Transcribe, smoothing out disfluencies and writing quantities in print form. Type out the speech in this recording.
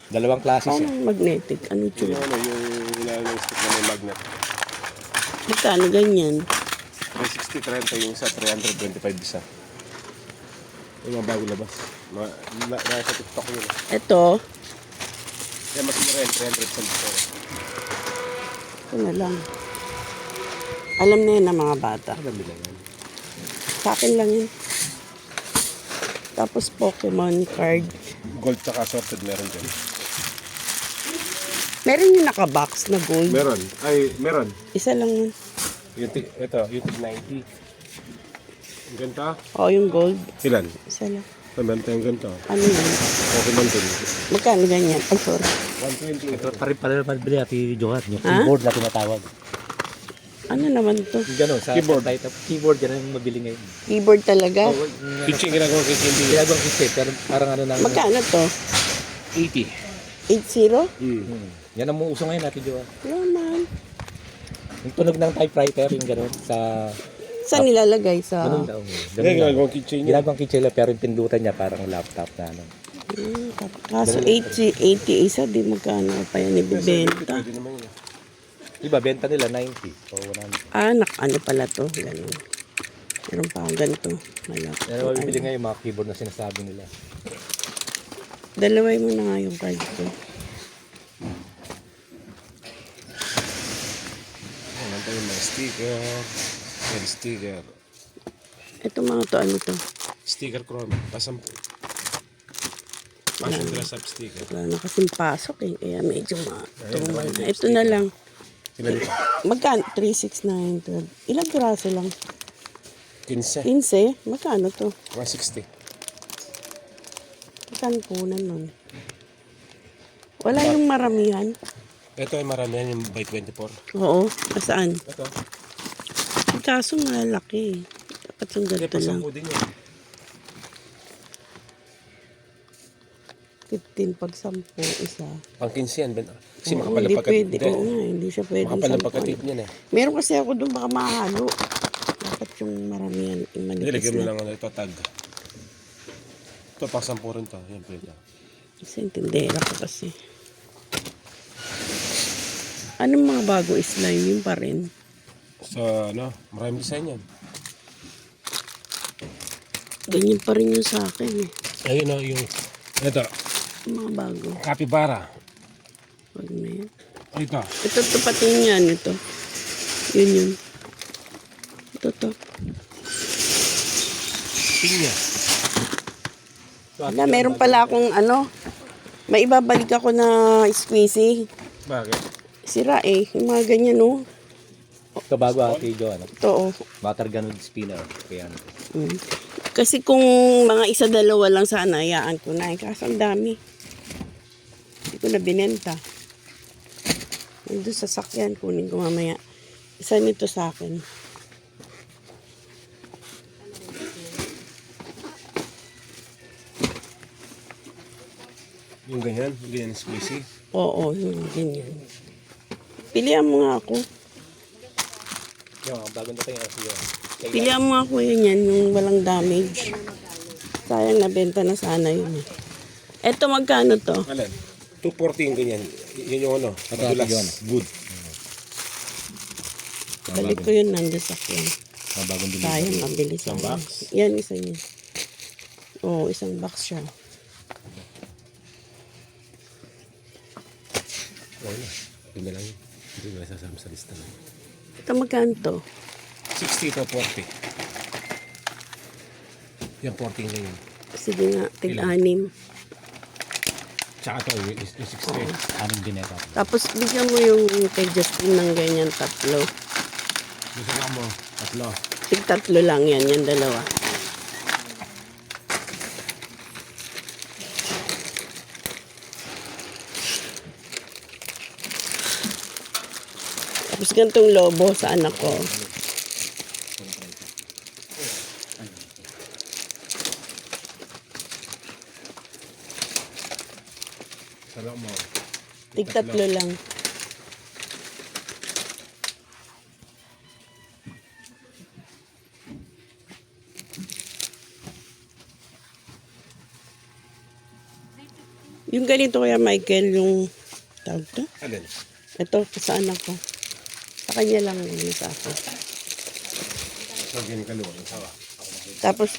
Dalawang klase siya. Parang magnetic. Ano Yung ito? ano, yung ilalim ng stick na may magnet. Magkano ganyan? 360, 30 yung isa, 325 isa. Yung mga bago labas. Nasa TikTok yun. Ito. Kaya mas mura yan, 300 sa lito. Ito na lang. Alam na yan ng mga bata. Alam nila yan. Sa akin lang yun. Tapos Pokemon card. Gold tsaka sorted meron dyan. Meron yung naka-box na gold. Meron. Ay, meron. Isa lang yun. Ito, yung 90. Yung ganito. Oo, yung gold. Ilan? Isa lang. Meron tayong ganito. Ano yun? Pokemon din. Magkano ganyan? Ay, sorry. 120. Ito pare mabili Ate Johan. Yung Ha? keyboard na tinatawag. Ano naman to? Yung gano'n, sa Keyboard. Keyboard yan ang mabili ngayon. Keyboard talaga? Kitchen, ginagawa kitchen din. Ginagawang kitchen, pero parang ano na. Magkano to? 80. 80? Yan ang uso ngayon Ate Johan. Naman. Yung tunog ng typewriter, yung gano'n, sa... Saan nilalagay? Sa... Ganun daw. Hindi, Ganun lang. ginagawang kitchen niya. Ginagawang kitchen lang, pero yung pindutan niya parang laptop na ano. Kaso 80 isa, di magkano pa yan ibibenta. Pwede naman yun. Diba, benta nila 90 o 100. Ano pala to? Ganun. Meron pa akong ganito. Malaki. Pero mabibili ngayon yung mga keyboard na sinasabi nila. Dalaway mo na nga yung card ko. Ayan tayo mga sticker. Ayan, sticker. Ito mga to, ano to? Sticker chrome. Pasang fashion dress up sticker. Wala na kasing pasok eh. Kaya medyo matumal na. Ito na lang. Ilan ito? Magkano? 369. 12. Ilang piraso lang? 15. 15? Magkano to? 160. Magkano punan nun? Wala yung maramihan? Ito ay maramihan yung by 24. Oo. Saan? Ito. Kaso malaki. Dapat yung Hindi, ganito lang. pasangko din yun. 15 pag 10 isa. Pang 15 yan. Kasi Oo, makapal hindi ang pagkatip. pwede. Oo nga, hindi siya pwede. Makapal ang 10. pagkatip niyan eh. Meron kasi ako doon baka mahalo. Dapat yung maramihan, yung Hindi, manipis lagyan mo na. lang ano, ito tag. Ito pang 10 rin to. Yan, pwede. Kasi intindera ko kasi. Anong mga bago slime? Yung pa rin. Sa ano, maraming design yan. Ganyan pa rin yung sa akin eh. Ayun o, yung, ito, Yung mga bago. capybara. Wag na yan. Ito, Ito pati yan. Ito. Yun. Ito to. pinya. Wala, meron pala akong ano. May ibabalik ako na squeezy. Bakit? Sira eh. Yung mga ganyan oh. Ito bago Ate Johan. Ito oh. Butter gun with spinner. Kaya ano. Kasi kung mga isa-dalawa lang sana, hayaan ko na. Kaso ang dami. Hindi ko na binenta. Nandun sa sakyan, kunin ko mamaya. Isa nito sa akin. Yung ganyan squeezy. Oo, yung ganyan. Pilihan mo nga ako. Yung bagong dating Ate Johan. Pilihan mo nga ako yun yan, yung walang damage. Sayang nabenta na sana yun eh. Eto magkano to? Alin? 240 yung ganyan. Yun yung ano, madulas. Good. Balik ko yun nandun sa akin. Mga bagong delivery. Sayang, mabilis. Isang box? Yan, isa niya. Oo, isang box siya. Oo na. Yun na lang yun. Hindi ko nasasama sa lista na. Ito magkano to? 60 to 40. Yan 40 yung ganyan. Sige nga, tig-anim. Tsaka ito, yung 60. Anong dineta? Tapos bigyan mo yung kay Justin ng ganyan tatlo. Gusto ka mo, tatlo. Tig-tatlo lang yan, yung dalawa. Tapos gantong lobo sa anak ko. Sarap mo. Tig-tatlo lang. Yung ganito kaya, Michael, yung tawag to? Alin? Ito, sa anak ko. Sa kanya lang yun sa akin. So, ganyan kaluwa. Sawa. Tapos,